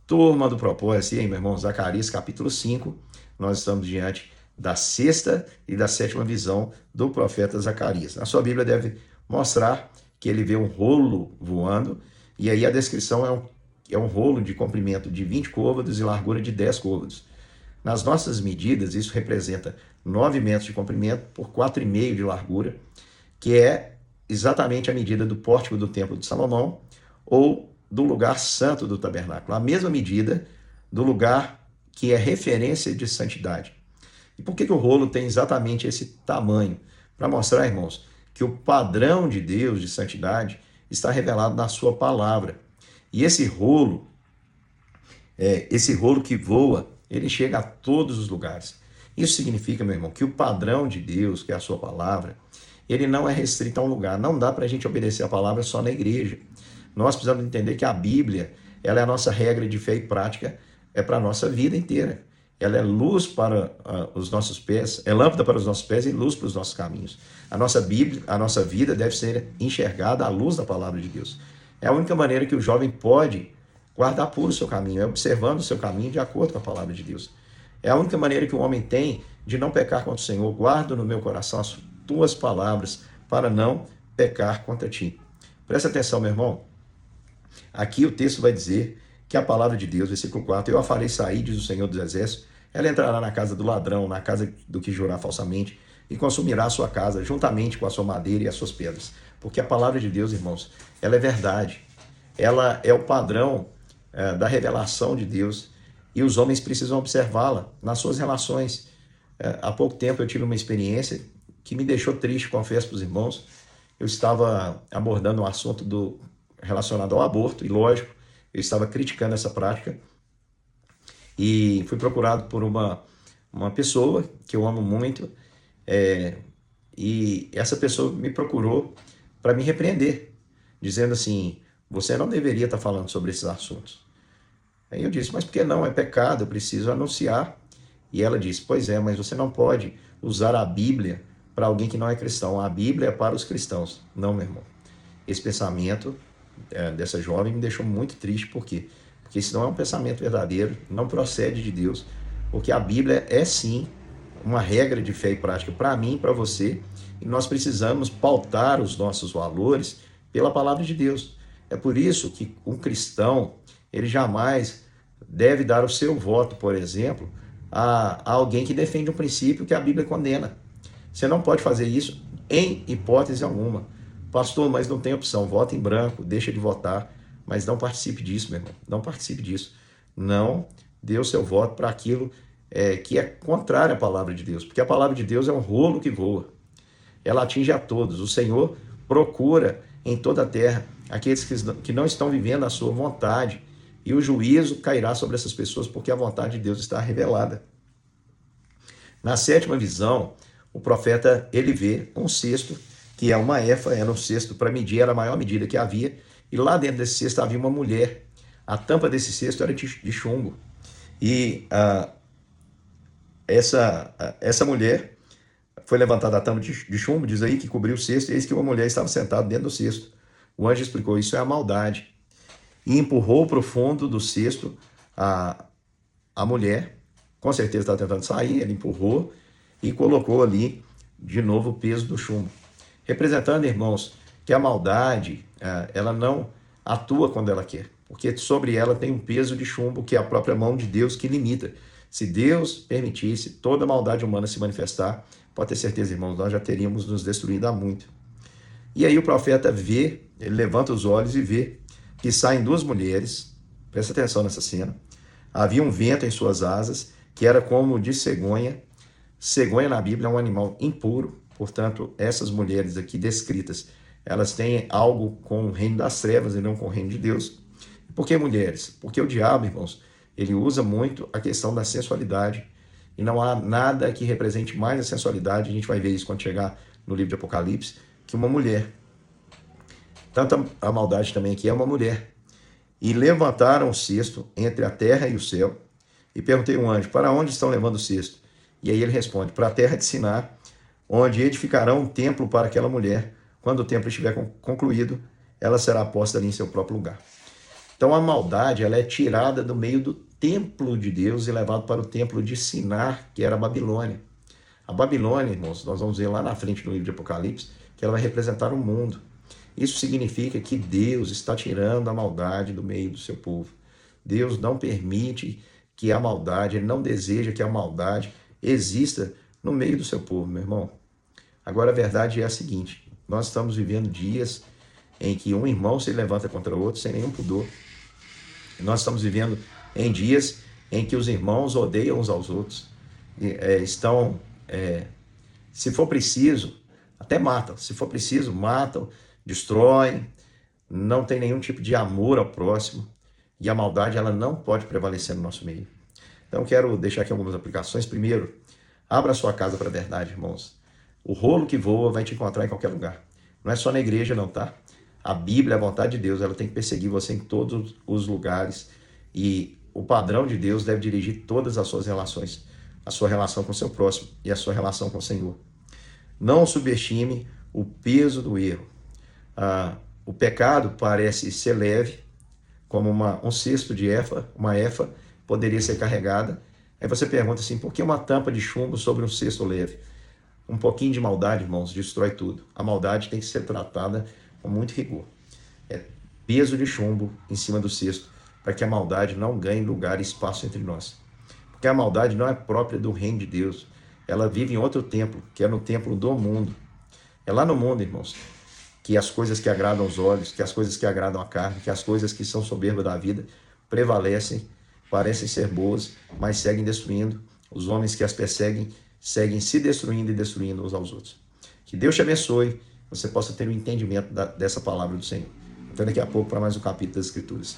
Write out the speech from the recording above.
Turma do propósito, e aí, meu irmão, Zacarias capítulo 5, nós estamos diante da sexta e da sétima visão do profeta Zacarias. Na sua Bíblia deve mostrar que ele vê um rolo voando, e aí a descrição é um rolo de comprimento de 20 côvados e largura de 10 côvados. Nas nossas medidas, isso representa 9 metros de comprimento por 4,5 de largura, que é exatamente a medida do pórtico do Templo de Salomão, ou do lugar santo do tabernáculo, a mesma medida do lugar que é referência de santidade. E por que o rolo tem exatamente esse tamanho? Para mostrar, irmãos, que o padrão de Deus de santidade está revelado na sua palavra. E esse rolo que voa, ele chega a todos os lugares. Isso significa, meu irmão, que o padrão de Deus, que é a sua palavra, ele não é restrito a um lugar. Não dá para a gente obedecer a palavra só na igreja. Nós precisamos entender que a Bíblia, ela é a nossa regra de fé e prática, é para a nossa vida inteira. Ela é luz para os nossos pés, é lâmpada para os nossos pés e luz para os nossos caminhos. A nossa Bíblia, a nossa vida deve ser enxergada à luz da palavra de Deus. É a única maneira que o jovem pode guardar puro o seu caminho, é observando o seu caminho de acordo com a palavra de Deus. É a única maneira que o homem tem de não pecar contra o Senhor. Guardo no meu coração as tuas palavras para não pecar contra ti. Presta atenção, meu irmão. Aqui o texto vai dizer que a palavra de Deus, versículo 4, eu a farei sair, diz o Senhor dos Exércitos, ela entrará na casa do ladrão, na casa do que jurar falsamente, e consumirá a sua casa, juntamente com a sua madeira e as suas pedras. Porque a palavra de Deus, irmãos, ela é verdade. Ela é o padrão da revelação de Deus, e os homens precisam observá-la nas suas relações. Há pouco tempo eu tive uma experiência que me deixou triste, confesso para os irmãos. Eu estava abordando um assunto relacionado ao aborto, e lógico, eu estava criticando essa prática, e fui procurado por uma pessoa que eu amo muito, e essa pessoa me procurou para me repreender, dizendo assim, você não deveria estar falando sobre esses assuntos. Aí eu disse, mas por que não? É pecado, eu preciso anunciar. E ela disse, pois é, mas você não pode usar a Bíblia para alguém que não é cristão. A Bíblia é para os cristãos. Não, meu irmão. Esse pensamento dessa jovem me deixou muito triste. Por quê? Porque isso não é um pensamento verdadeiro, não procede de Deus. Porque a Bíblia é sim uma regra de fé e prática para mim e para você. E nós precisamos pautar os nossos valores pela palavra de Deus. É por isso que um cristão, ele jamais deve dar o seu voto, por exemplo, a alguém que defende um princípio que a Bíblia condena. Você não pode fazer isso em hipótese alguma. Pastor, mas não tem opção, vota em branco, deixa de votar, mas não participe disso, meu irmão, não participe disso. Não dê o seu voto para aquilo que é contrário à palavra de Deus, porque a palavra de Deus é um rolo que voa. Ela atinge a todos. O Senhor procura em toda a terra aqueles que não estão vivendo a sua vontade, e o juízo cairá sobre essas pessoas, porque a vontade de Deus está revelada. Na sétima visão, o profeta, ele vê um cesto, que é uma efa, era um cesto para medir, era a maior medida que havia, e lá dentro desse cesto havia uma mulher. A tampa desse cesto era de chumbo. E essa mulher foi levantada a tampa de chumbo, diz aí, que cobriu o cesto, e eis que uma mulher estava sentada dentro do cesto. O anjo explicou, isso é a maldade. E empurrou para o fundo do cesto a mulher, com certeza estava tentando sair, ele empurrou e colocou ali de novo o peso do chumbo. Representando, irmãos, que a maldade, ela não atua quando ela quer, porque sobre ela tem um peso de chumbo, que é a própria mão de Deus que limita. Se Deus permitisse toda a maldade humana se manifestar, pode ter certeza, irmãos, nós já teríamos nos destruído há muito. E aí o profeta vê, ele levanta os olhos e vê que saem duas mulheres, presta atenção nessa cena, havia um vento em suas asas, que era como de cegonha. Cegonha na Bíblia é um animal impuro, portanto, essas mulheres aqui descritas, elas têm algo com o reino das trevas e não com o reino de Deus. Por que mulheres? Porque o diabo, irmãos, ele usa muito a questão da sensualidade, e não há nada que represente mais a sensualidade, a gente vai ver isso quando chegar no livro de Apocalipse, que uma mulher. Tanto a maldade também aqui é uma mulher. E levantaram o cesto entre a terra e o céu, e perguntei ao anjo, para onde estão levando o cesto? E aí ele responde, para a terra de Siná, onde edificarão um templo para aquela mulher. Quando o templo estiver concluído, ela será posta ali em seu próprio lugar. Então a maldade, ela é tirada do meio do templo de Deus e levada para o templo de Sinar, que era a Babilônia. A Babilônia, irmãos, nós vamos ver lá na frente no livro de Apocalipse, que ela vai representar o mundo. Isso significa que Deus está tirando a maldade do meio do seu povo. Deus não permite que a maldade, Ele não deseja que a maldade exista no meio do seu povo, meu irmão. Agora a verdade é a seguinte: nós estamos vivendo dias em que um irmão se levanta contra o outro sem nenhum pudor. Nós estamos vivendo em dias em que os irmãos odeiam uns aos outros. Se for preciso, até matam. Se for preciso, matam, destroem. Não tem nenhum tipo de amor ao próximo. E a maldade, ela não pode prevalecer no nosso meio. Então, quero deixar aqui algumas aplicações. Primeiro, abra sua casa para a verdade, irmãos. O rolo que voa vai te encontrar em qualquer lugar. Não é só na igreja, não, tá? A Bíblia, a vontade de Deus, ela tem que perseguir você em todos os lugares. E o padrão de Deus deve dirigir todas as suas relações. A sua relação com o seu próximo e a sua relação com o Senhor. Não subestime o peso do erro. O pecado parece ser leve, como um cesto de efa, uma efa, poderia ser carregada. Aí você pergunta assim, por que uma tampa de chumbo sobre um cesto leve? Um pouquinho de maldade, irmãos, destrói tudo. A maldade tem que ser tratada com muito rigor. É peso de chumbo em cima do cesto, para que a maldade não ganhe lugar e espaço entre nós. Porque a maldade não é própria do reino de Deus. Ela vive em outro templo, que é no templo do mundo. É lá no mundo, irmãos, que as coisas que agradam os olhos, que as coisas que agradam a carne, que as coisas que são soberbas da vida prevalecem, parecem ser boas, mas seguem destruindo. Os homens que as perseguem seguem se destruindo e destruindo uns aos outros. Que Deus te abençoe, você possa ter um entendimento dessa palavra do Senhor. Até daqui a pouco para mais um capítulo das Escrituras.